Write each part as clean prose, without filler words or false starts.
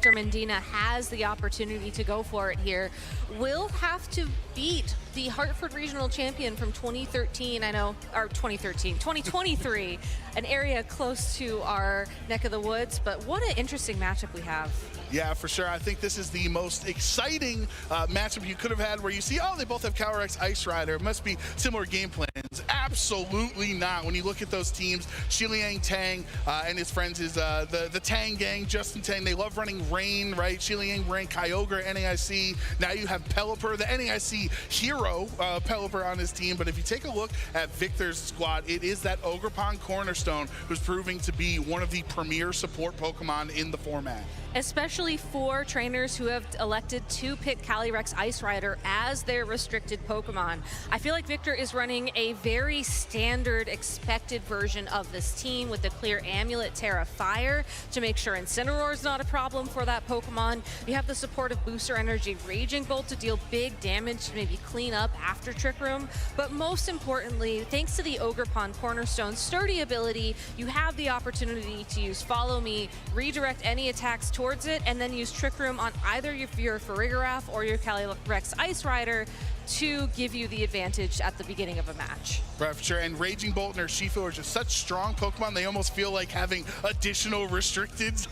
Medina has the opportunity to go for it here, will have to beat the Hartford Regional Champion from 2013, I know, or 2023, an area close to our neck of the woods, but what an interesting matchup we have. Yeah, for sure. I think this is the most exciting matchup you could have had where you see, oh, they both have CaloRx Ice Rider. It must be similar game plans. Absolutely not. When you look at those teams, Shiliang Tang and his friends is the Tang gang, Justin Tang. They love running Rain, right? Shiliang ran Kyogre, NAIC. Now you have Pelipper, the NAIC hero, Pelipper on his team. But if you take a look at Victor's squad, it is that Ogerpon Cornerstone who's proving to be one of the premier support Pokemon in the format. Especially for trainers who have elected to pick CaloRx Ice Rider as their restricted Pokemon. I feel like Victor is running a very standard expected version of this team with the clear Amulet, Terra Fire to make sure Incineroar is not a problem for that Pokemon. You have the support of Booster Energy Raging Bolt to deal big damage to maybe clean up after Trick Room. But most importantly, thanks to the Ogerpon Cornerstone's sturdy ability, you have the opportunity to use Follow Me, redirect any attacks towards it, and then use Trick Room on either your Farigiraf or your CaloRx Ice Rider to give you the advantage at the beginning of a match. Right, for sure. And Raging Bolt and Urshifu are just such strong Pokemon, they almost feel like having additional restricteds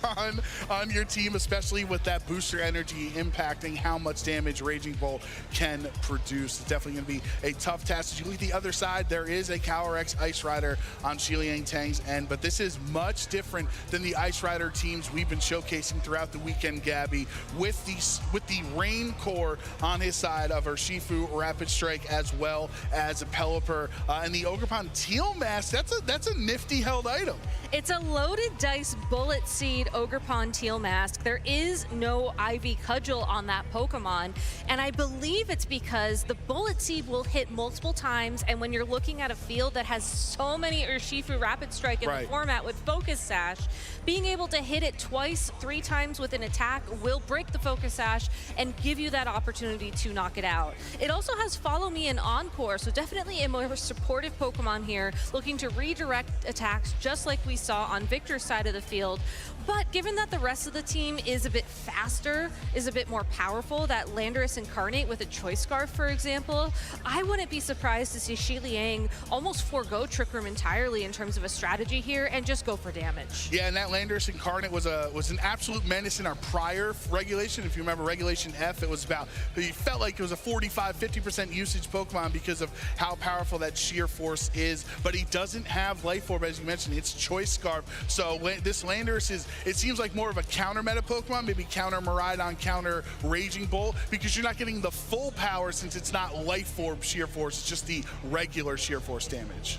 on your team, especially with that booster energy impacting how much damage Raging Bolt can produce. It's definitely going to be a tough task. As you look at the other side, there is a CaloRx Ice Rider on Shiliang Tang's end, but this is much different than the Ice Rider teams we've been showcasing throughout the weekend, Gabby, with the Rain core on his side of Urshifu, Rapid Strike, as well as a Pelipper, and the Ogerpon Teal Mask. That's a nifty held item. It's a loaded dice Bullet Seed Ogerpon Teal Mask. There is no Ivy Cudgel on that Pokemon, and I believe it's because the Bullet Seed will hit multiple times, and when you're looking at a field that has so many Urshifu Rapid Strike in the format with Focus Sash, being able to hit it twice, 3 times with an attack will break the Focus Sash and give you that opportunity to knock it out. It also has Follow Me and Encore, so definitely a more supportive Pokemon here, looking to redirect attacks just like we saw on Victor's side of the field. But given that the rest of the team is a bit faster, is a bit more powerful, that Landorus Incarnate with a Choice Scarf, for example, I wouldn't be surprised to see Shiliang almost forego Trick Room entirely in terms of a strategy here and just go for damage. Yeah, and that Landorus Incarnate was an absolute menace in our prior regulation. If you remember Regulation F, it felt like it was a 45-50% usage Pokemon because of how powerful that sheer force is, but he doesn't have Life Orb, as you mentioned. It's Choice Scarf. So this Landorus it seems like more of a counter meta Pokemon, maybe counter Miraidon, counter Raging Bolt, because you're not getting the full power since it's not Life Orb sheer force, it's just the regular sheer force damage.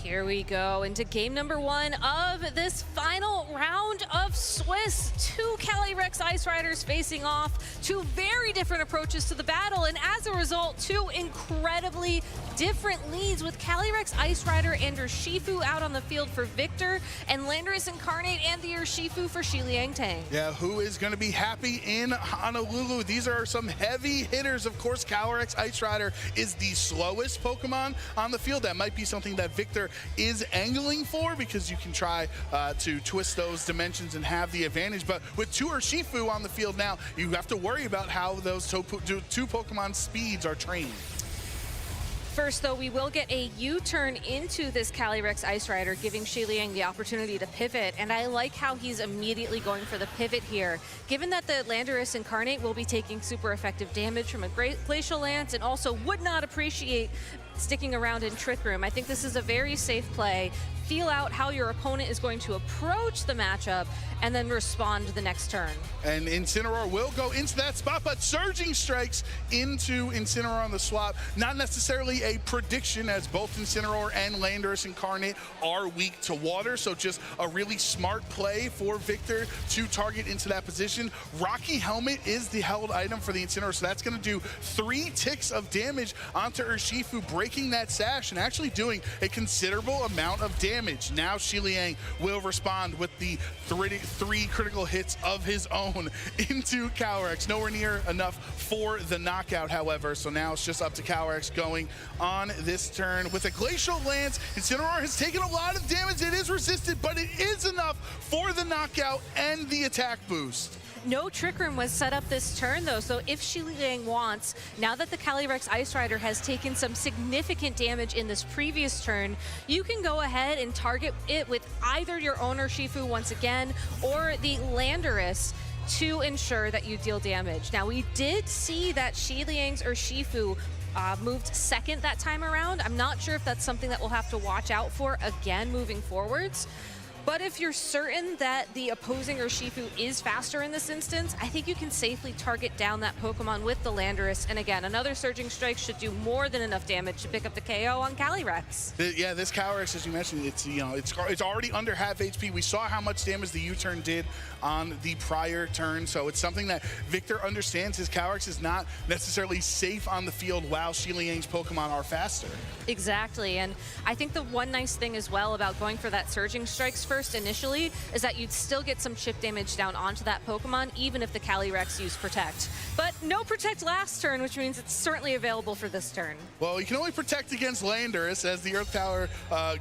Here we go into game number 1 of this final round of Swiss. 2 CaloRx Ice Riders facing off, 2 very different approaches to the battle, and as a result, 2 incredibly different leads with CaloRx Ice Rider and Urshifu out on the field for Victor, and Landorus Incarnate and the Urshifu for Shiliang Tang. Yeah, who is going to be happy in Honolulu? These are some heavy hitters. Of course, CaloRx Ice Rider is the slowest Pokemon on the field. That might be something that Victor is angling for, because you can try to twist those dimensions and have the advantage. But with 2 Urshifu on the field now, you have to worry about how those 2 Pokemon speeds are trained. First, though, we will get a U-turn into this CaloRx Ice Rider, giving Shiliang the opportunity to pivot, and I like how he's immediately going for the pivot here. Given that the Landorus Incarnate will be taking super effective damage from a Glacial Lance and also would not appreciate sticking around in Trick Room, I think this is a very safe play. Feel out how your opponent is going to approach the matchup and then respond the next turn. And Incineroar will go into that spot, but Surging Strikes into Incineroar on the swap. Not necessarily a prediction, as both Incineroar and Landorus Incarnate are weak to water, so just a really smart play for Victor to target into that position. Rocky Helmet is the held item for the Incineroar, so that's going to do 3 ticks of damage onto Urshifu, breaking that sash and actually doing a considerable amount of damage. Now Shiliang will respond with the 3 critical hits of his own into CaloRx. Nowhere near enough for the knockout, however, so now it's just up to CaloRx going on this turn. With a Glacial Lance, Incineroar has taken a lot of damage. It is resisted, but it is enough for the knockout and the attack boost. No Trick Room was set up this turn, though, so if Shiliang wants, now that the Calyrex Ice Rider has taken some significant damage in this previous turn, you can go ahead and target it with either your own Urshifu once again, or the Landorus to ensure that you deal damage. Now, we did see that Shiliang's Urshifu moved second that time around. I'm not sure if that's something that we'll have to watch out for again moving forwards. But if you're certain that the opposing Urshifu is faster in this instance, I think you can safely target down that Pokemon with the Landorus. And again, another Surging Strike should do more than enough damage to pick up the KO on Calyrex. Yeah, this Calyrex, as you mentioned, it's already under half HP. We saw how much damage the U-turn did on the prior turn, so it's something that Victor understands. His Calyrex is not necessarily safe on the field while Shiliang's Pokemon are faster. Exactly, and I think the one nice thing as well about going for that Surging Strikes first initially is that you'd still get some chip damage down onto that Pokemon, even if the Calyrex used Protect. But no Protect last turn, which means it's certainly available for this turn. Well, you can only protect against Landorus as the Earth Power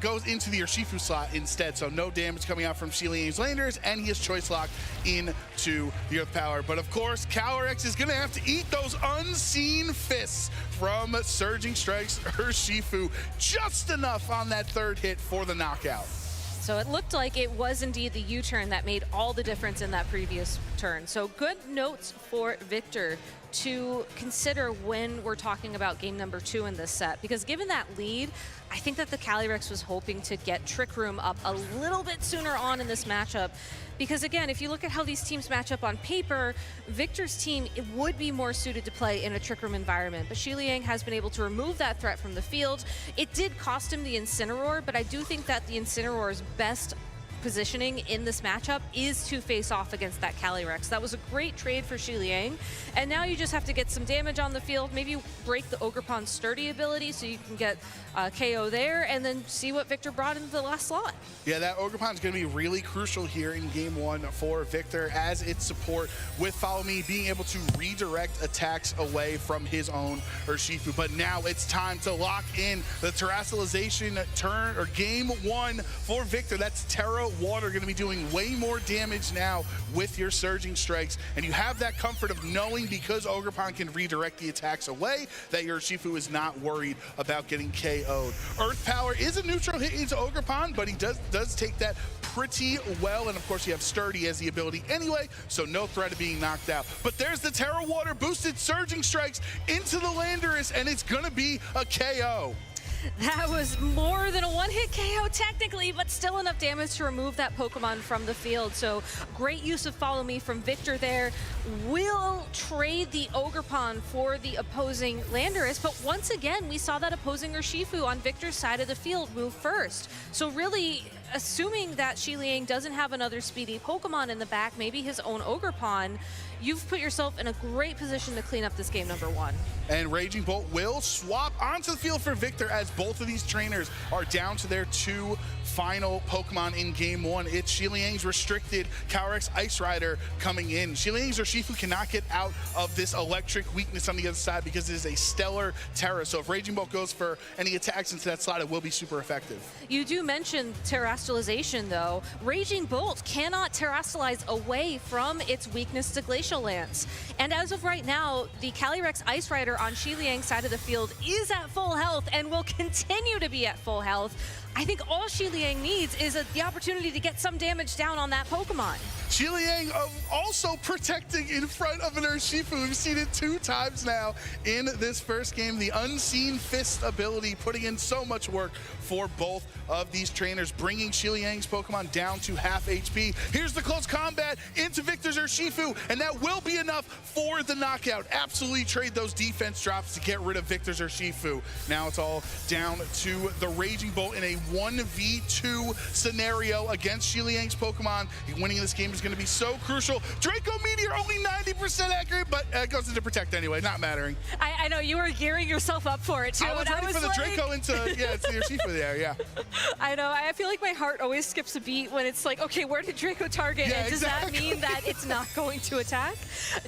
goes into the Urshifu slot instead, so no damage coming out from Shiliang's Landorus, and he has Choice Lock into the Earth Power. But of course, Calyrex is going to have to eat those unseen fists from Surging Strikes Urshifu. Just enough on that third hit for the knockout. So it looked like it was indeed the U-turn that made all the difference in that previous turn. So good notes for Victor to consider when we're talking about game number 2 in this set, because given that lead, I think that the Calyrex was hoping to get Trick Room up a little bit sooner on in this matchup. Because again, if you look at how these teams match up on paper, Victor's team would be more suited to play in a Trick Room environment. But Shiliang has been able to remove that threat from the field. It did cost him the Incineroar, but I do think that the Incineroar's best positioning in this matchup is to face off against that Calyrex. That was a great trade for Shiliang, and now you just have to get some damage on the field, maybe break the Ogerpon's sturdy ability so you can get KO there, and then see what Victor brought into the last slot. Yeah, that Ogerpon's going to be really crucial here in game 1 for Victor as its support with Follow Me being able to redirect attacks away from his own Urshifu. But now it's time to lock in the Terastallization turn or game 1 for Victor. That's Terra Water going to be doing way more damage now with your Surging Strikes, and you have that comfort of knowing, because Ogerpon can redirect the attacks away, that your Urshifu is not worried about getting KO'd. Earth Power is a neutral hit into Ogerpon, but he does take that pretty well, and of course you have Sturdy as the ability anyway, so no threat of being knocked out. But there's the Terra Water boosted Surging Strikes into the Landorus, and it's gonna be a KO. That was more than a one-hit KO technically, but still enough damage to remove that Pokemon from the field. So great use of Follow Me from Victor there. Will trade the Ogerpon for the opposing Landorus, but once again, we saw that opposing Urshifu on Victor's side of the field move first. So really, assuming that Shiliang doesn't have another speedy Pokemon in the back, maybe his own Ogerpon, you've put yourself in a great position to clean up this game number 1. And Raging Bolt will swap onto the field for Victor as both of these trainers are down to their 2 final Pokemon in game 1. It's Shiliang's restricted Calyrex Ice Rider coming in. Shiliang's Urshifu cannot get out of this electric weakness on the other side because it is a stellar Terra. So if Raging Bolt goes for any attacks into that slot, it will be super effective. You do mention Terastallization though. Raging Bolt cannot Terastallize away from its weakness to Glacial Lance. And as of right now, the Calyrex Ice Rider on Shiliang's side of the field is at full health and will continue to be at full health. I think all Shiliang needs is the opportunity to get some damage down on that Pokemon. Shiliang also protecting in front of an Urshifu. We've seen it 2 times now in this first game. The Unseen Fist ability putting in so much work for both of these trainers, bringing Shiliang's Pokemon down to half HP. Here's the close combat into Victor's Urshifu, and that will be enough for the knockout. Absolutely trade those defense drops to get rid of Victor's Urshifu. Now it's all down to the Raging Bolt in a 1v2 scenario against Shiliang's Pokemon. Winning this game is going to be so crucial. Draco Meteor only 90% accurate, but it goes into Protect anyway, not mattering. I know, you were gearing yourself up for it too. I was ready for the like... Draco into, yeah, it's the Urshifu there, yeah. I know, I feel like my heart always skips a beat when it's like, okay, where did Draco target? Yeah, and does that mean that it's it's not going to attack.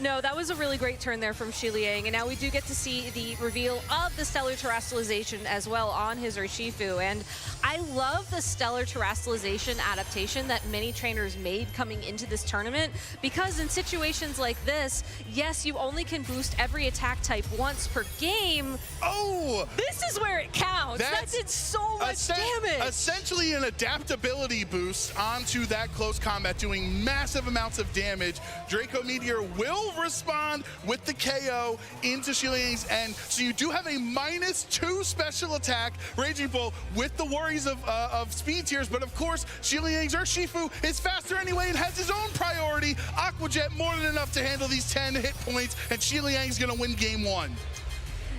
No, that was a really great turn there from Shiliang, and now we do get to see the reveal of the Stellar Terrestrialization as well on his Urshifu, and I love the Stellar Terrestrialization adaptation that many trainers made coming into this tournament, because in situations like this, yes, you only can boost every attack type once per game. Oh! This is where it counts. That did so much damage. Essentially an adaptability boost onto that close combat, doing massive amounts of damage. Draco Meteor will respond with the KO into Shiliang's end. So you do have a -2 special attack, Raging Bolt, with the worries of speed tiers, but of course, Shiliang's Urshifu is faster anyway and has his own priority. Aqua Jet more than enough to handle these 10 hit points, and Shiliang's gonna win game 1.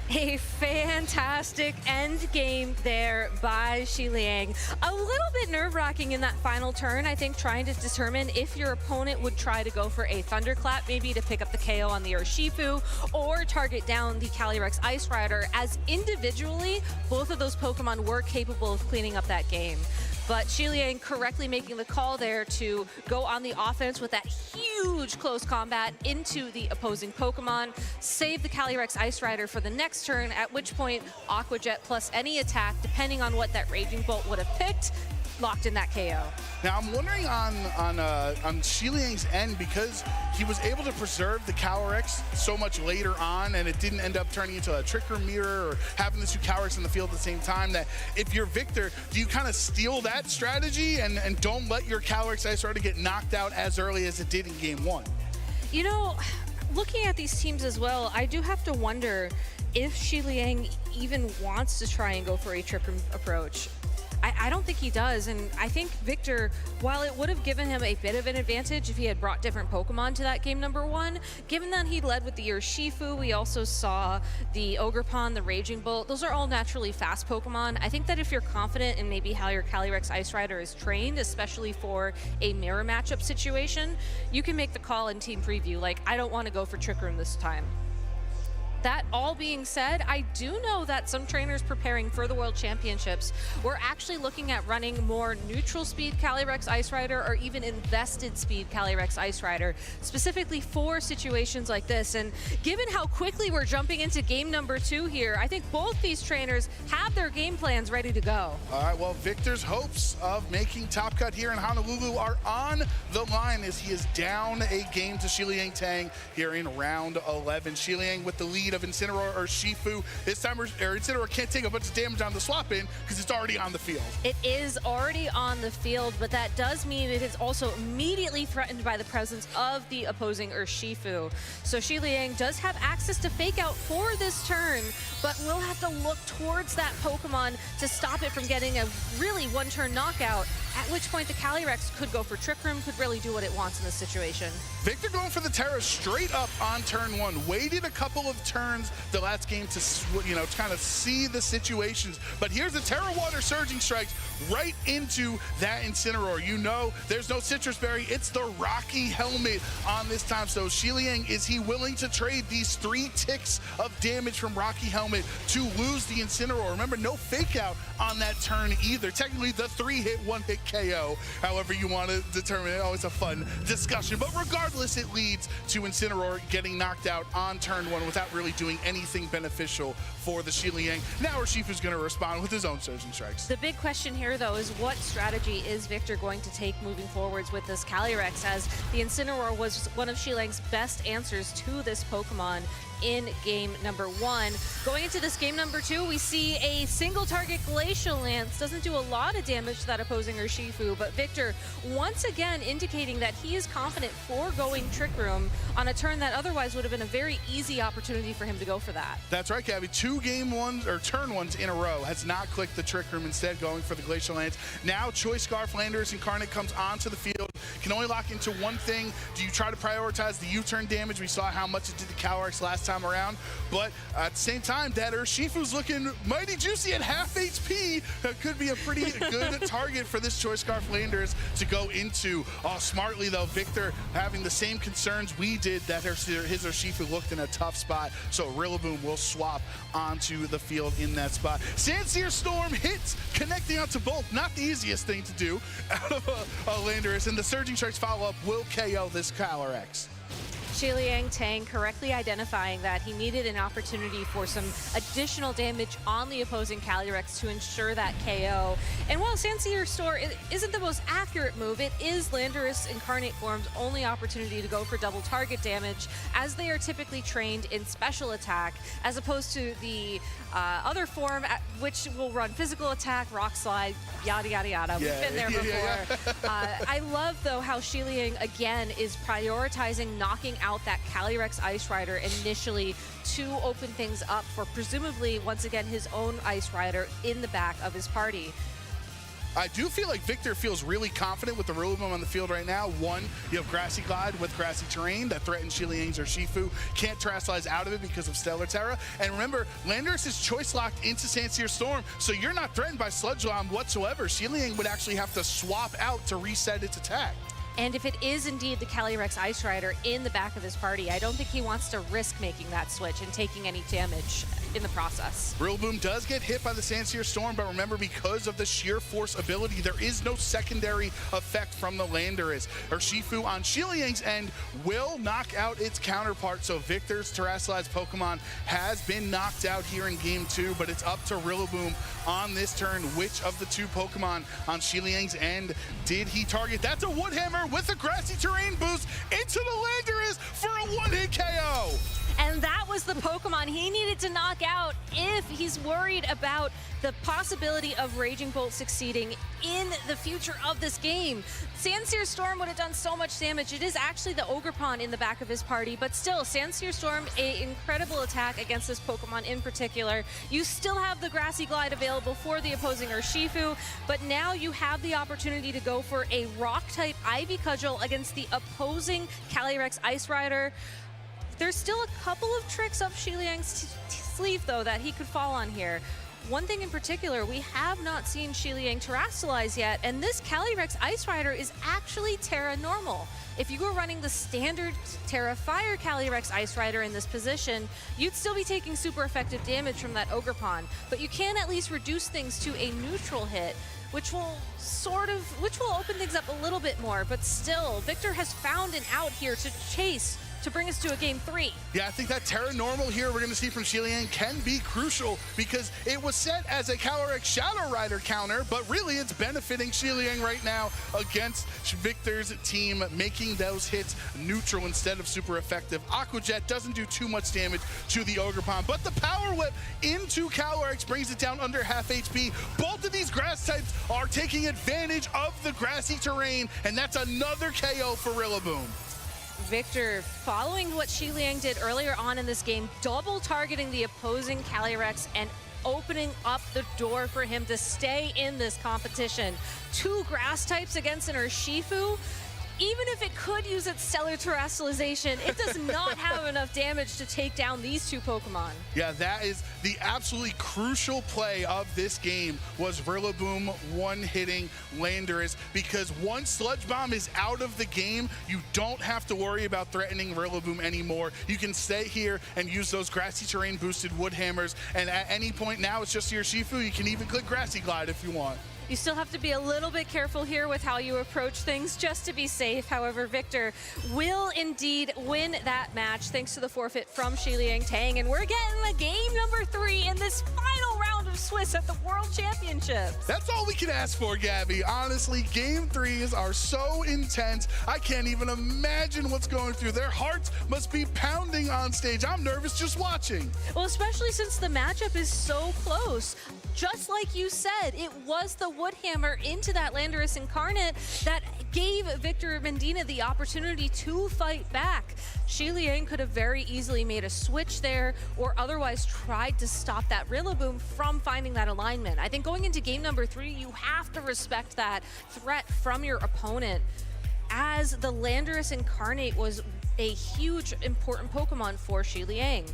A fantastic end game there by Shiliang. A little bit nerve-wracking in that final turn, I think, trying to determine if your opponent would try to go for a Thunderclap, maybe to pick up the KO on the Urshifu, or target down the Calyrex Ice Rider, as individually, both of those Pokemon were capable of cleaning up that game. But Shiliang correctly making the call there to go on the offense with that huge close combat into the opposing Pokemon, save the Calyrex Ice Rider for the next turn, at which point Aqua Jet plus any attack, depending on what that Raging Bolt would have picked, locked in that KO. Now I'm wondering on Shiliang's end, because he was able to preserve the Calyrex so much later on, and it didn't end up turning into a Trick Room Mirror or having the two Calyrex in the field at the same time, that if you're Victor, do you kind of steal that strategy and don't let your Calyrex Ice Rider get knocked out as early as it did in game 1? You know, looking at these teams as well, I do have to wonder if Shiliang even wants to try and go for a Trick Room approach. I don't think he does, and I think Victor, while it would have given him a bit of an advantage if he had brought different Pokemon to that game number 1, given that he led with the Urshifu, we also saw the Ogerpon, the Raging Bolt. Those are all naturally fast Pokemon. I think that if you're confident in maybe how your Calyrex Ice Rider is trained, especially for a mirror matchup situation, you can make the call in team preview, like, I don't want to go for Trick Room this time. That all being said, I do know that some trainers preparing for the World Championships were actually looking at running more neutral speed Calyrex Ice Rider, or even invested speed Calyrex Ice Rider, specifically for situations like this. And given how quickly we're jumping into game number 2 here, I think both these trainers have their game plans ready to go. All right, well, Victor's hopes of making top cut here in Honolulu are on the line as he is down a game to Shiliang Tang here in round 11. Shiliang with the lead of Incineroar or Urshifu. This time, Incineroar can't take a bunch of damage on the swap in because it's already on the field. It is already on the field, but that does mean it is also immediately threatened by the presence of the opposing Urshifu. So Shiliang does have access to Fake Out for this turn, but will have to look towards that Pokemon to stop it from getting a really one-turn knockout, at which point the Calyrex could go for Trick Room, could really do what it wants in this situation. Victor going for the Terra straight up on turn 1. Waited a couple of turns the last game to, to kind of see the situations. But here's the Terra Water Surging Strikes right into that Incineroar. You know there's no Citrus Berry. It's the Rocky Helmet on this time. So Shiliang, is he willing to trade these 3 ticks of damage from Rocky Helmet to lose the Incineroar? Remember, no Fake Out on that turn either. Technically, the 3-hit, 1-hit KO, however you want to determine it. Always a fun discussion. But regardless, it leads to Incineroar getting knocked out on turn 1 without really doing anything beneficial for the Shiliang. Now Urshifu's going to respond with his own Surging Strikes. The big question here, though, is what strategy is Victor going to take moving forwards with this Calyrex, as the Incineroar was one of Shiliang's best answers to this Pokemon in game number 1. Going into this game number 2, we see a single target Glacial Lance. Doesn't do a lot of damage to that opposing Urshifu, but Victor once again indicating that he is confident foregoing Trick Room on a turn that otherwise would have been a very easy opportunity for him to go for that. That's right, Gabby. 2 game 1s or turn 1s in a row has not clicked the Trick Room, instead going for the Glacial Lance. Now Choice Scarf Landorus Incarnate comes onto the field. Can only lock into one thing. Do you try to prioritize the U-turn damage? We saw how much it did to Calyrex last time around. But at the same time, that Urshifu's looking mighty juicy at half HP. Could be a pretty good target for this Choice Scarf Landers to go into. Smartly though, Victor having the same concerns we did, that his Urshifu looked in a tough spot. So Rillaboom will swap onto the field in that spot. Sandsear Storm hits, connecting onto both. Not the easiest thing to do out of a Landorus, and the Surging Strikes follow-up will KO this Calyrex. Shiliang Tang correctly identifying that he needed an opportunity for some additional damage on the opposing Calyrex to ensure that KO. And while Sandsear Storm isn't the most accurate move, it is Landorus Incarnate Form's only opportunity to go for double target damage, as they are typically trained in special attack, as opposed to the other form, which will run physical attack, rock slide, yada, yada, yada. Yeah. We've been there before. I love, though, how Shiliang, again, is prioritizing knocking out that Calyrex Ice Rider initially to open things up for presumably, once again, his own Ice Rider in the back of his party. I do feel like Victor feels really confident with the Rillaboom on the field right now. One, you have Grassy Glide with Grassy Terrain that threatens Shiliang's Urshifu. Can't Terrasilize out of it because of Stellar Terra. And remember, Landorus is choice locked into Sandsear Storm, so you're not threatened by Sludge Bomb whatsoever. Shiliang would actually have to swap out to reset its attack. And if it is indeed the Calyrex Ice Rider in the back of his party, I don't think he wants to risk making that switch and taking any damage in the process. Rillaboom does get hit by the Sandsear Storm, but remember, because of the sheer force ability, there is no secondary effect from the Landorus. Urshifu on Shiliang's end will knock out its counterpart, so Victor's Terrasilized Pokemon has been knocked out here in Game 2, but it's up to Rillaboom on this turn. Which of the two Pokemon on Shiliang's end did he target? That's a Woodhammer with a Grassy Terrain boost into the Landorus for a one-hit KO. And that was the Pokemon he needed to knock out if he's worried about the possibility of Raging Bolt succeeding in the future of this game. Sandsear Storm would have done so much damage. It is actually the Ogerpon in the back of his party, but still, Sandsear Storm, an incredible attack against this Pokemon in particular. You still have the Grassy Glide available for the opposing Urshifu, but now you have the opportunity to go for a Rock-type Ivy Cudgel against the opposing Calyrex Ice Rider. There's still a couple of tricks up Shiliang's sleeve, though, that he could fall on here. One thing in particular, we have not seen Shiliang Terrasilize yet, and this Calyrex Ice Rider is actually Terra Normal. If you were running the standard Terra Fire Calyrex Ice Rider in this position, you'd still be taking super effective damage from that Ogerpon, but you can at least reduce things to a neutral hit, which will open things up a little bit more, but still, Victor has found an out here to chase to bring us to a Game 3. Yeah, I think that Terra Normal here we're going to see from Shiliang can be crucial, because it was set as a Calyrex Shadow Rider counter, but really it's benefiting Shiliang right now against Victor's team, making those hits neutral instead of super effective. Aqua Jet doesn't do too much damage to the Ogerpon, but the Power Whip into Calyrex brings it down under half HP. Both of these grass types are taking advantage of the Grassy Terrain, and that's another KO for Rillaboom. Victor, following what Shiliang did earlier on in this game, double targeting the opposing Calyrex and opening up the door for him to stay in this competition. Two grass types against an Urshifu. Even if it could use its Stellar Terrestrialization, it does not have enough damage to take down these two Pokemon. Yeah, that is the absolutely crucial play of this game, was Rillaboom one-hitting Landorus, because once Sludge Bomb is out of the game, you don't have to worry about threatening Rillaboom anymore. You can stay here and use those Grassy Terrain boosted Woodhammers, and at any point now it's just your Urshifu. You can even click Grassy Glide if you want. You still have to be a little bit careful here with how you approach things just to be safe. However, Victor will indeed win that match thanks to the forfeit from Shiliang Tang. And we're getting a game number 3 in this final round of Swiss at the World Championships. That's all we can ask for, Gabby. Honestly, game 3s are so intense. I can't even imagine what's going through. Their hearts must be pounding on stage. I'm nervous just watching. Well, especially since the matchup is so close. Just like you said, it was the Woodhammer into that Landorus Incarnate that gave Victor Medina the opportunity to fight back. Shiliang could have very easily made a switch there, or otherwise tried to stop that Rillaboom from finding that alignment. I think going into game number 3, you have to respect that threat from your opponent, as the Landorus Incarnate was a huge, important Pokemon for Shiliang.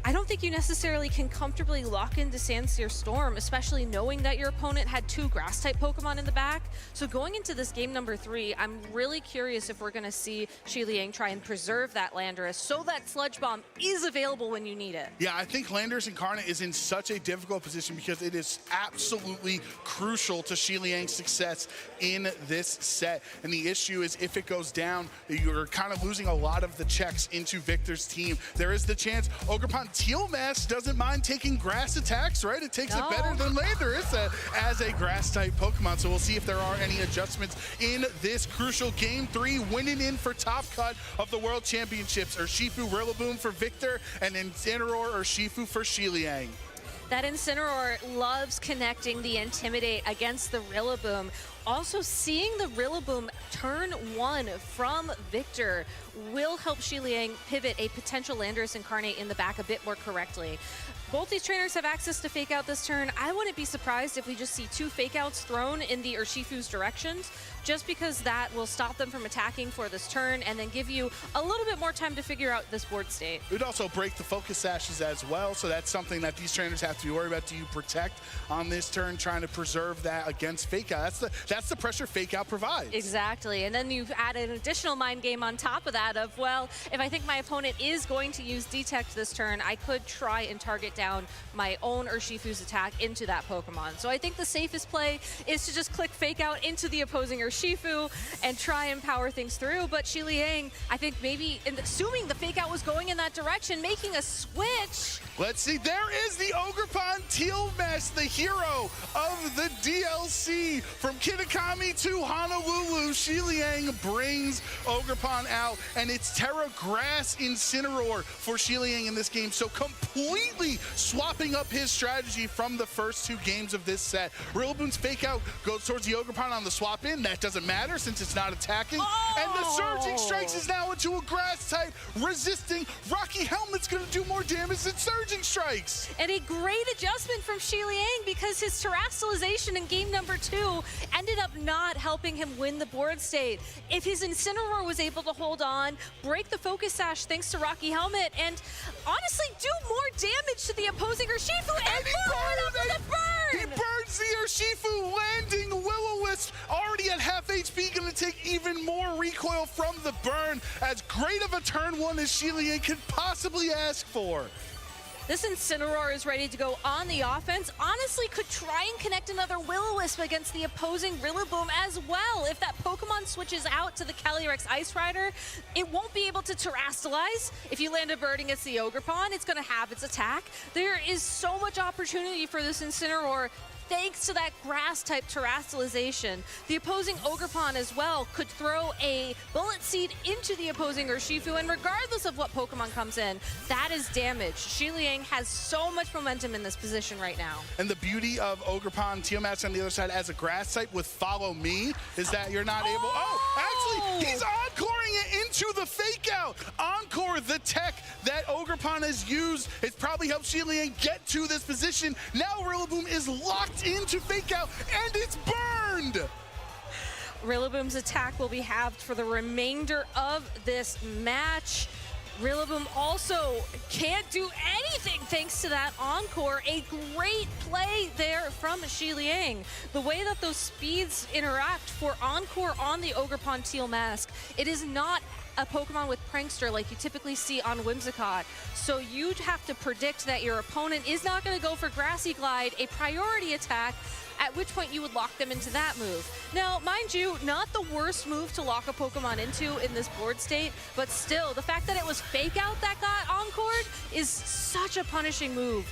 I don't think you necessarily can comfortably lock into Sandsear Storm, especially knowing that your opponent had 2 Grass-type Pokemon in the back. So going into this game number 3, I'm really curious if we're going to see Shiliang try and preserve that Landorus so that Sludge Bomb is available when you need it. Yeah, I think Landorus Incarnate is in such a difficult position because it is absolutely crucial to Shiliang's success in this set. And the issue is if it goes down, you're kind of losing a lot of the checks into Victor's team. There is the chance Ogerpon Teal Mask doesn't mind taking grass attacks, right? It takes it better than Landorus as a grass-type Pokemon. So we'll see if there are any adjustments in this crucial Game 3, winning in for top cut of the World Championships. Urshifu Rillaboom for Victor, and Incineroar Urshifu for Shiliang. That Incineroar loves connecting the Intimidate against the Rillaboom. Also, seeing the Rillaboom turn 1 from Victor will help Shiliang pivot a potential Landorus Incarnate in the back a bit more correctly. Both these trainers have access to Fake Out this turn. I wouldn't be surprised if we just see 2 Fake Outs thrown in the Urshifu's directions, just because that will stop them from attacking for this turn and then give you a little bit more time to figure out this board state. It would also break the focus sashes as well, so that's something that these trainers have to be worried about. Do you protect on this turn, trying to preserve that against Fake Out? That's the pressure Fake Out provides. Exactly, and then you've added an additional mind game on top of that of, well, if I think my opponent is going to use Detect this turn, I could try and target down my own Urshifu's attack into that Pokemon. So I think the safest play is to just click Fake Out into the opposing Urshifu and try and power things through. But Shiliang, I think maybe, assuming the Fake Out was going in that direction, making a switch. Let's see, there is the Ogerpon Teal Mask, the hero of the DLC. From Kitakami to Honolulu, Shiliang brings Ogerpon out, and it's Terra Grass Incineroar for Shiliang in this game. So completely swapping up his strategy from the first 2 games of this set. Rillaboom's Fake Out goes towards the Ogerpon on the swap in. That doesn't matter since it's not attacking. And the Surging Strikes is now into a grass type, resisting. Rocky Helmet's gonna do more damage than Surging Strikes. And a great adjustment from Shiliang, because his Terastallization in game number 2 ended up not helping him win the board state. If his Incineroar was able to hold on, break the Focus Sash thanks to Rocky Helmet, and honestly do more damage to the opposing Urshifu, and the burn! He burns the Urshifu, landing Will-O-Wisp already at half HP, gonna take even more recoil from the burn. As great of a turn 1 as Shiliang could possibly ask for. This Incineroar is ready to go on the offense. Honestly, could try and connect another Will-O-Wisp against the opposing Rillaboom as well. If that Pokemon switches out to the Calyrex Ice Rider, it won't be able to Terastallize. If you land a bird against the Ogerpon, it's going to have its attack. There is so much opportunity for this Incineroar thanks to that grass-type Terastallization. The opposing Ogerpon as well could throw a Bullet Seed into the opposing Urshifu, and regardless of what Pokemon comes in, that is damage. Shiliang has so much momentum in this position right now. And the beauty of Ogerpon Teal Mask on the other side as a grass type with Follow Me is that you're not able... actually, he's encoring it into the Fake Out. Encore, the tech that Ogerpon has used, it's probably helped Shiliang get to this position. Now Rillaboom is locked into Fake Out, and it's burned! Rillaboom's attack will be halved for the remainder of this match. Rillaboom also can't do anything thanks to that Encore. A great play there from Shiliang. The way that those speeds interact for Encore on the Ogerpon Teal Mask, it is not a Pokemon with Prankster like you typically see on Whimsicott. So you'd have to predict that your opponent is not going to go for Grassy Glide, a priority attack, at which point you would lock them into that move. Now, mind you, not the worst move to lock a Pokemon into in this board state, but still, the fact that it was Fake Out that got encored is such a punishing move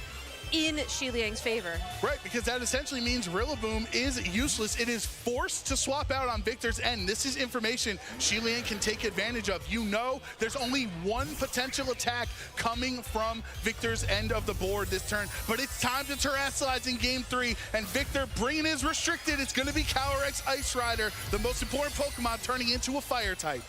in Shiliang's favor. Right, because that essentially means Rillaboom is useless. It is forced to swap out on Victor's end. This is information Shiliang can take advantage of. You know there's only one potential attack coming from Victor's end of the board this turn, but it's time to Terastallize in game 3, and Victor bringing his restricted. It's going to be Calyrex Ice Rider, the most important Pokemon, turning into a fire type.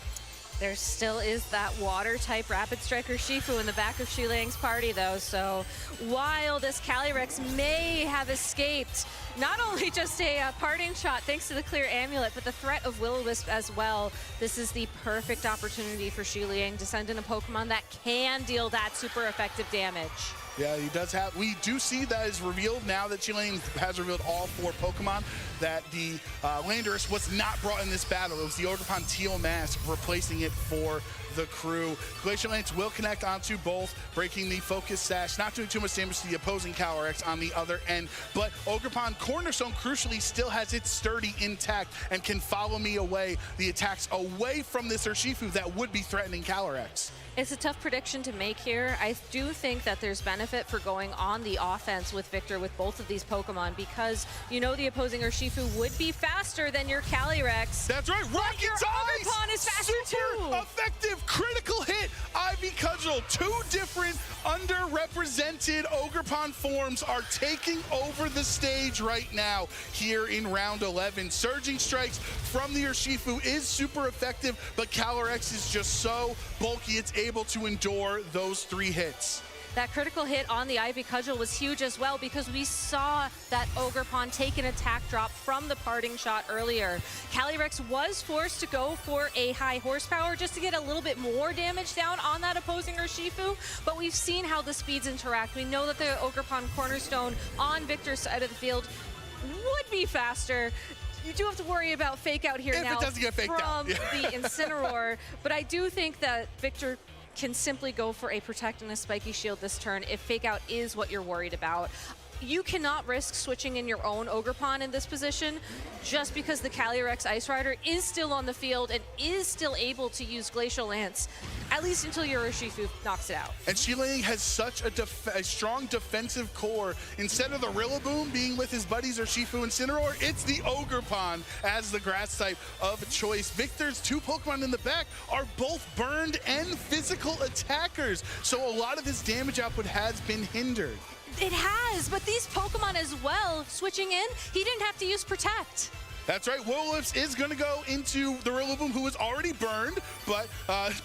There still is that water-type Rapid Striker Shifu in the back of Shiliang's party, though. So while this Calyrex may have escaped not only just a parting shot thanks to the clear amulet, but the threat of Will-O-Wisp as well, this is the perfect opportunity for Shiliang to send in a Pokemon that can deal that super effective damage. Yeah, he does have. We do see that is revealed now that Shiliang has revealed all 4 Pokemon, that the Landorus was not brought in this battle. It was the Ogerpon Teal Mask replacing it for the crew. Glacial Lance will connect onto both, breaking the focus sash, not doing too much damage to the opposing Calyrex on the other end. But Ogerpon Cornerstone, crucially, still has its sturdy intact and can follow me away the attacks away from this Urshifu that would be threatening Calyrex. It's a tough prediction to make here. I do think that there's benefit for going on the offense with Victor with both of these Pokemon because you know the opposing Urshifu would be faster than your Calyrex. That's right, Rocket your Ties! Ogerpon is faster Super too! effective critical hit! Ivy Cudgel, 2 different underrepresented Ogerpon forms are taking over the stage right now here in round 11. Surging Strikes from the Urshifu is super effective, but Calyrex is just so bulky it's able to endure those 3 hits. That critical hit on the Ivy Cudgel was huge as well because we saw that Ogerpon take an attack drop from the parting shot earlier. Calyrex was forced to go for a high horsepower just to get a little bit more damage down on that opposing Urshifu, but we've seen how the speeds interact. We know that the Ogerpon Cornerstone on Victor's side of the field would be faster. You do have to worry about fake out here if now it doesn't get faked from out. Yeah. the Incineroar, but I do think that Victor can simply go for a Protect and a Spiky Shield this turn if fake out is what you're worried about. You cannot risk switching in your own Ogerpon in this position just because the Calyrex Ice Rider is still on the field and is still able to use Glacial Lance, at least until your Urshifu knocks it out. And Shiliang has such a strong defensive core. Instead of the Rillaboom being with his buddies Urshifu and Incineroar, it's the Ogerpon as the grass type of choice. Victor's 2 Pokemon in the back are both burned and physical attackers, so a lot of his damage output has been hindered. It has, but these Pokemon as well, switching in, he didn't have to use Protect. That's right, Will-O-Wisp is going to go into the Rillaboom, who is already burned, but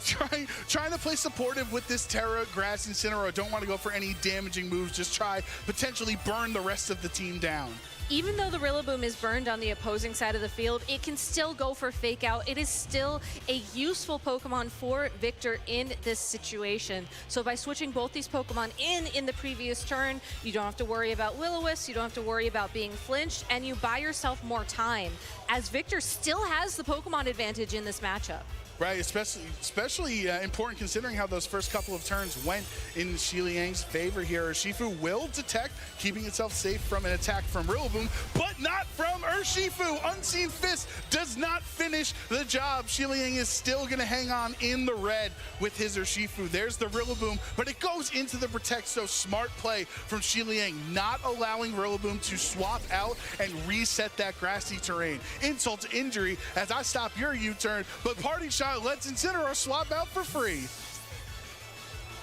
trying to play supportive with this Terra Grass Incineroar. Don't want to go for any damaging moves, just try potentially burn the rest of the team down. Even though the Rillaboom is burned on the opposing side of the field, it can still go for Fake Out. It is still a useful Pokemon for Victor in this situation. So by switching both these Pokemon in the previous turn, you don't have to worry about Will-O-Wisp, you don't have to worry about being flinched, and you buy yourself more time, as Victor still has the Pokemon advantage in this matchup. Right, especially important considering how those first couple of turns went in Shiliang's favor here. Urshifu will detect, keeping itself safe from an attack from Rillaboom, but not from Urshifu. Unseen Fist does not finish the job. Shiliang is still going to hang on in the red with his Urshifu. There's the Rillaboom, but it goes into the Protect, so smart play from Shiliang, not allowing Rillaboom to swap out and reset that grassy terrain. Insult to injury as I stop your U-turn, but Parting Shot lets Incineroar swap out for free.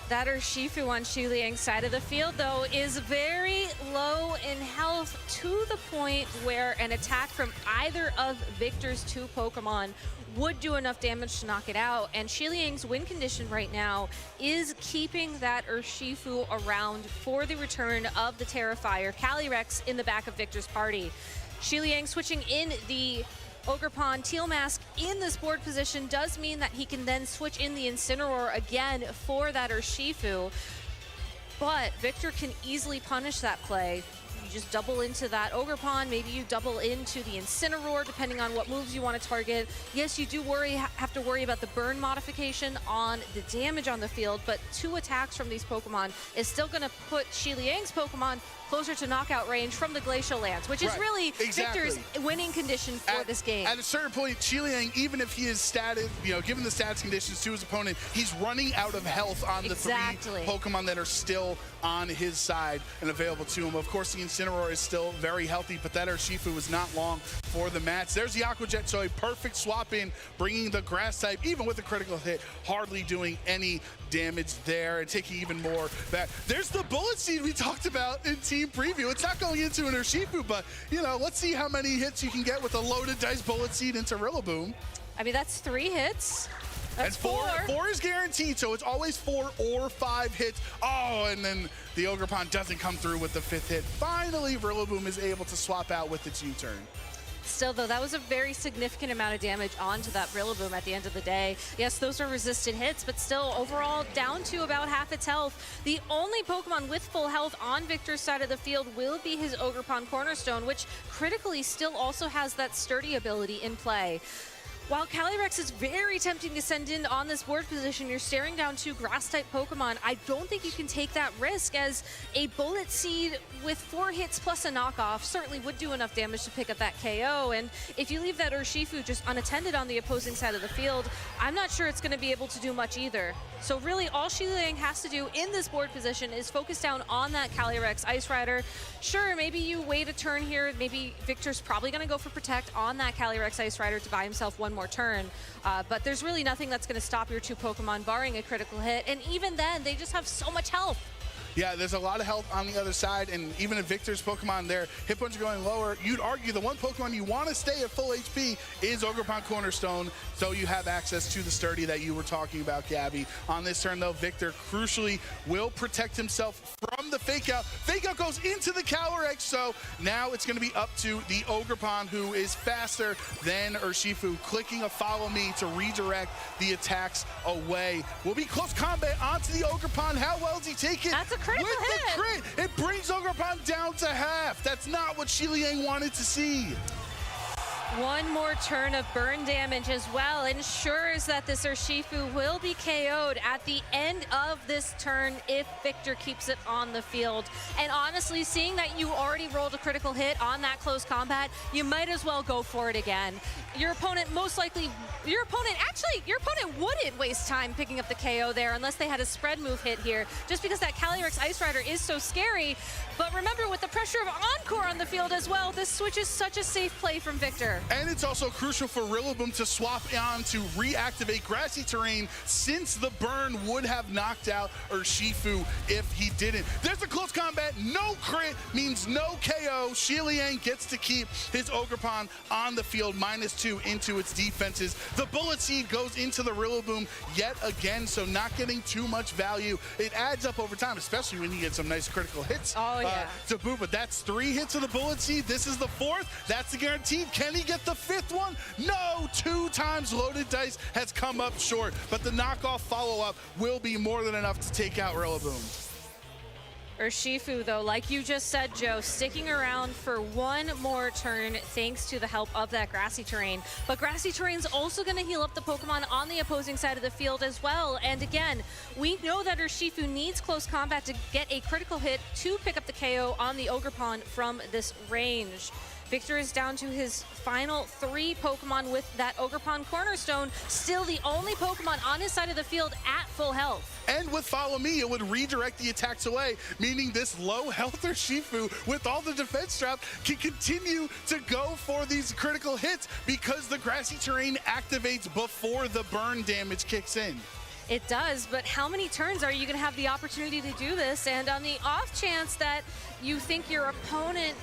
That Urshifu on Shiliang's side of the field, though, is very low in health to the point where an attack from either of Victor's 2 Pokemon would do enough damage to knock it out. And Shiliang's win condition right now is keeping that Urshifu around for the return of the Terrifier Calyrex in the back of Victor's party. Shiliang switching in the Ogerpon Teal Mask in this board position does mean that he can then switch in the Incineroar again for that Urshifu, but Victor can easily punish that play. You just double into that Ogerpon, maybe you double into the Incineroar, depending on what moves you want to target. Yes, you do have to worry about the burn modification on the damage on the field, but 2 attacks from these Pokemon is still going to put Shiliang's Pokemon closer to knockout range from the Glacial Lance, which is really Victor's winning condition for this game. At a certain point, Shiliang, even if he is statted, given the stats conditions to his opponent, he's running out of health on the 3 Pokemon that are still on his side and available to him. Of course, the Incineroar is still very healthy, but that Urshifu was not long for the match. There's the Aqua Jet, so a perfect swap in, bringing the grass type, even with a critical hit, hardly doing any damage there and taking even more back. There's the Bullet Seed we talked about in team preview. It's not going into an Urshifu, but let's see how many hits you can get with a loaded dice Bullet Seed into Rillaboom. I mean, that's 3 hits. That's four is guaranteed, so it's always 4 or 5 hits. Oh, and then the Ogerpon doesn't come through with the 5th hit. Finally, Rillaboom is able to swap out with its U-turn. Still, though, that was a very significant amount of damage onto that Rillaboom at the end of the day. Yes, those are resisted hits, but still, overall, down to about half its health. The only Pokemon with full health on Victor's side of the field will be his Ogerpon Cornerstone, which critically still also has that sturdy ability in play. While Calyrex is very tempting to send in on this board position, you're staring down 2 grass-type Pokemon. I don't think you can take that risk, as a Bullet Seed with 4 hits plus a knockoff certainly would do enough damage to pick up that KO. And if you leave that Urshifu just unattended on the opposing side of the field, I'm not sure it's going to be able to do much either. So really, all Shiliang has to do in this board position is focus down on that Calyrex Ice Rider. Sure, maybe you wait a turn here. Maybe Victor's probably going to go for Protect on that Calyrex Ice Rider to buy himself one more turn. But there's really nothing that's going to stop your 2 Pokemon, barring a critical hit. And even then, they just have so much health. Yeah, there's a lot of health on the other side, and even if Victor's Pokemon, their hit points are going lower, you'd argue the one Pokemon you want to stay at full HP is Ogerpon Cornerstone, so you have access to the sturdy that you were talking about, Gabby. On this turn, though, Victor crucially will protect himself from the Fake Out. Fake Out goes into the Calyrex, so now it's going to be up to the Ogerpon, who is faster than Urshifu, clicking a Follow Me to redirect the attacks away. Will be close combat onto the Ogerpon. How well does he take it? That's a critical with hit. The crit, it brings Ogerpon down to half. That's not what Shiliang wanted to see. One more turn of burn damage as well ensures that this Urshifu will be KO'd at the end of this turn if Victor keeps it on the field. And honestly, seeing that you already rolled a critical hit on that close combat, you might as well go for it again. Your opponent your opponent wouldn't waste time picking up the KO there unless they had a spread move hit here, just because that Calyrex Ice Rider is so scary. But remember, with the pressure of Encore on the field as well, this switch is such a safe play from Victor. And it's also crucial for Rillaboom to swap on to reactivate grassy terrain, since the burn would have knocked out Urshifu if he didn't. There's a close combat, no crit means no KO. Shiliang gets to keep his Ogerpon on the field, -2 into its defenses. The Bullet Seed goes into the Rillaboom yet again, so not getting too much value. It adds up over time, especially when you get some nice critical hits to boot, but that's 3 hits of the Bullet Seed. This is the 4th, that's the guaranteed. Can he get the 5th one? No, 2 times loaded dice has come up short, but the knockoff follow-up will be more than enough to take out Rillaboom. Urshifu, though, like you just said, Joe, sticking around for one more turn thanks to the help of that grassy terrain. But grassy terrain's also going to heal up the Pokemon on the opposing side of the field as well. And again, we know that Urshifu needs close combat to get a critical hit to pick up the KO on the Ogerpon from this range. Victor is down to his final 3 Pokemon with that Ogerpon Cornerstone, still the only Pokemon on his side of the field at full health. And with Follow Me, it would redirect the attacks away, meaning this low health Urshifu with all the defense drop can continue to go for these critical hits because the grassy terrain activates before the burn damage kicks in. It does, but how many turns are you going to have the opportunity to do this? And on the off chance that you think your opponent,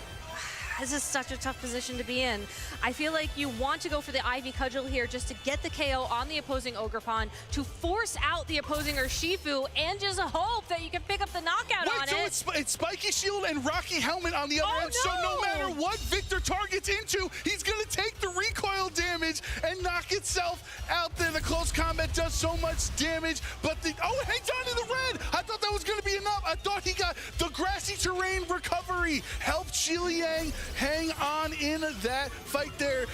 this is such a tough position to be in. I feel like you want to go for the Ivy Cudgel here just to get the KO on the opposing Ogerpon, to force out the opposing Urshifu, and just hope that you can pick up the knockout on it. So it's Spiky Shield and Rocky Helmet on the other end, no! so no matter what Victor targets into, he's going to take the recoil damage and knock itself out there. The close combat does so much damage, but it hangs on to the red. I thought that was going to be enough. I thought he got the grassy terrain recovery, helped Shiliang hang on in that fight there.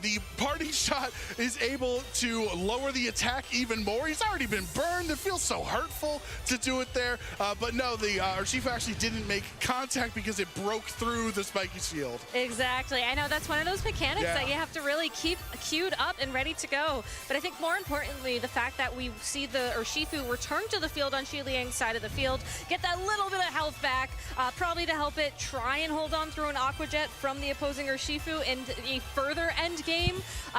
The parting shot is able to lower the attack even more. He's already been burned. It feels so hurtful to do it there. But no, the Urshifu actually didn't make contact because it broke through the Spiky Shield. Exactly. I know that's one of those mechanics that you have to really keep queued up and ready to go. But I think more importantly, the fact that we see the Urshifu return to the field on Shiliang's side of the field, get that little bit of health back, probably to help it try and hold on through an Aqua Jet from the opposing Urshifu in a further end game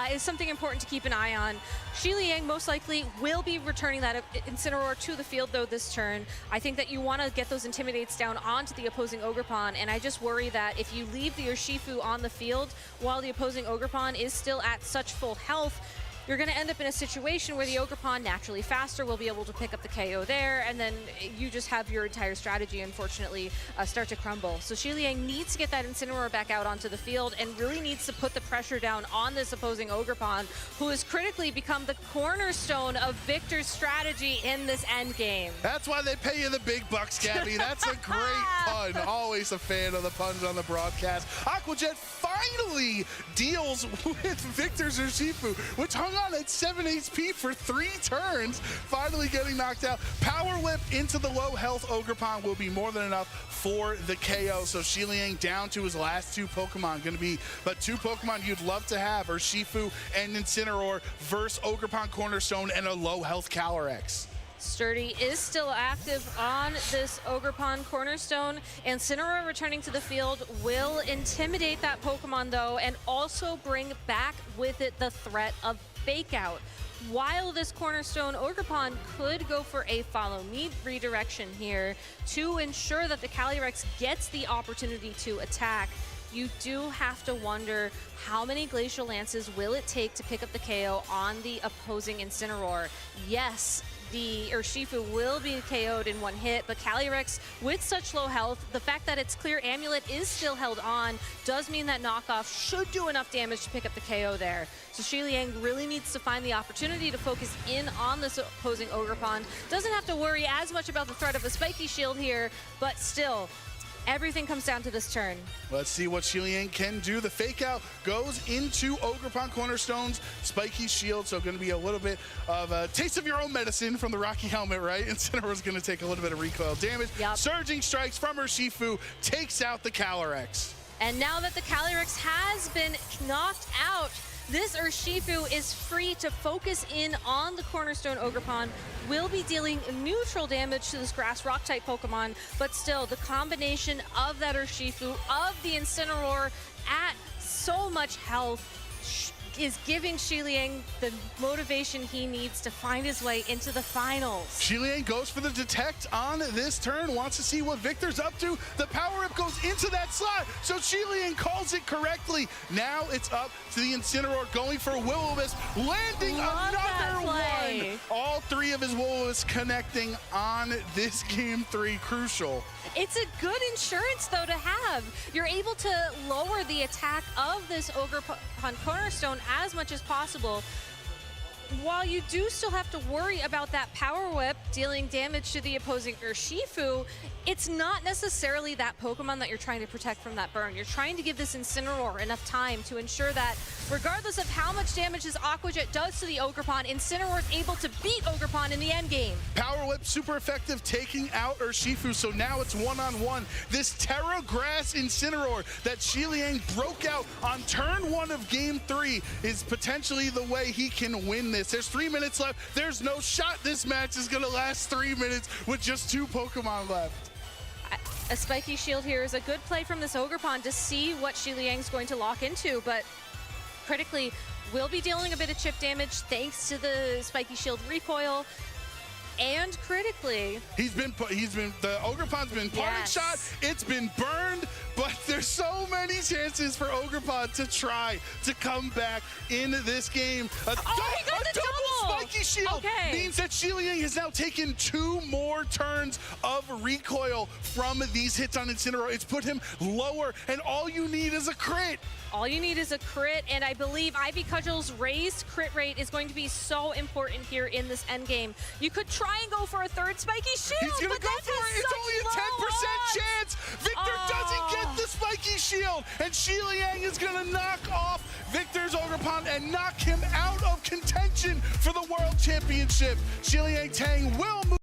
is something important to keep an eye on. Shiliang most likely will be returning that Incineroar to the field though this turn. I think that you want to get those Intimidates down onto the opposing Ogerpon, and I just worry that if you leave the Urshifu on the field while the opposing Ogerpon is still at such full health, you're going to end up in a situation where the Ogerpon, naturally faster, will be able to pick up the KO there, and then you just have your entire strategy, unfortunately, start to crumble. So Shiliang needs to get that Incineroar back out onto the field and really needs to put the pressure down on this opposing Ogerpon, who has critically become the cornerstone of Victor's strategy in this endgame. That's why they pay you the big bucks, Gabby. That's a great pun. Always a fan of the puns on the broadcast. Aquajet finally deals with Victor's Urshifu, which hung on at 7 HP for 3 turns, finally getting knocked out. Power Whip into the low health Ogerpon will be more than enough for the KO. So Shiliang down to his last 2 Pokemon. Going to be but 2 Pokemon you'd love to have, Urshifu and Incineroar versus Ogerpon Cornerstone and a low health Calyrex. Sturdy is still active on this Ogerpon Cornerstone, and Incineroar returning to the field will intimidate that Pokemon though, and also bring back with it the threat of Fake Out. While this Cornerstone Ogerpon could go for a follow me redirection here to ensure that the Calyrex gets the opportunity to attack, you do have to wonder how many Glacial Lances will it take to pick up the KO on the opposing Incineroar. Yes, the Urshifu will be KO'd in 1 hit, but Calyrex, with such low health, the fact that its clear amulet is still held on does mean that knockoff should do enough damage to pick up the KO there. So Shiliang really needs to find the opportunity to focus in on this opposing Ogerpon. Doesn't have to worry as much about the threat of a spiky shield here, but still, everything comes down to this turn. Let's see what Shiliang can do. The Fake Out goes into Ogerpon Cornerstone's spiky shield, so going to be a little bit of a taste of your own medicine from the Rocky Helmet, right? Incineroar's going to take a little bit of recoil damage. Yep. Surging Strikes from Urshifu takes out the Calyrex. And now that the Calyrex has been knocked out, this Urshifu is free to focus in on the Cornerstone Ogerpon, will be dealing neutral damage to this Grass Rock type Pokemon, but still the combination of that Urshifu, of the Incineroar at so much health is giving Shiliang the motivation he needs to find his way into the finals. Shiliang goes for the Detect on this turn, wants to see what Victor's up to. The Power Up goes into that slot, so Shiliang calls it correctly. Now it's up to the Incineroar going for Will-O-Wisp, landing another one. All 3 of his Will-O-Wisps connecting on this Game 3, crucial. It's a good insurance, though, to have. You're able to lower the attack of this Ogerpon Cornerstone as much as possible, while you do still have to worry about that Power Whip dealing damage to the opposing Urshifu. It's not necessarily that Pokemon that you're trying to protect from that burn. You're trying to give this Incineroar enough time to ensure that regardless of how much damage this Aquajet does to the Ogerpon, Incineroar is able to beat Ogerpon in the end game. Power Whip super effective, taking out Urshifu, so now it's 1-on-1. This Terra Grass Incineroar that Shiliang broke out on turn 1 of Game 3 is potentially the way he can win this. There's 3 minutes left. There's no shot this match is going to last 3 minutes with just 2 Pokemon left. A spiky shield here is a good play from this Ogerpon to see what Shiliang's going to lock into, but critically will be dealing a bit of chip damage thanks to the spiky shield recoil. And critically, the Ogerpon's been parting shot, it's been burned, but there's so many chances for Ogerpon to try to come back in this game. He got the double spiky shield means that Shiliang has now taken 2 more turns of recoil from these hits on Incineroar. It's put him lower, and all you need is a crit. All you need is a crit, and I believe Ivy Cudgel's raised crit rate is going to be so important here in this endgame. You could try and go for a 3rd spiky shield, He's gonna go for it. It's only a 10% chance. Victor doesn't get the spiky shield, and Shiliang is gonna knock off Victor's Ogerpon and knock him out of contention for the World Championship. Shiliang Tang will move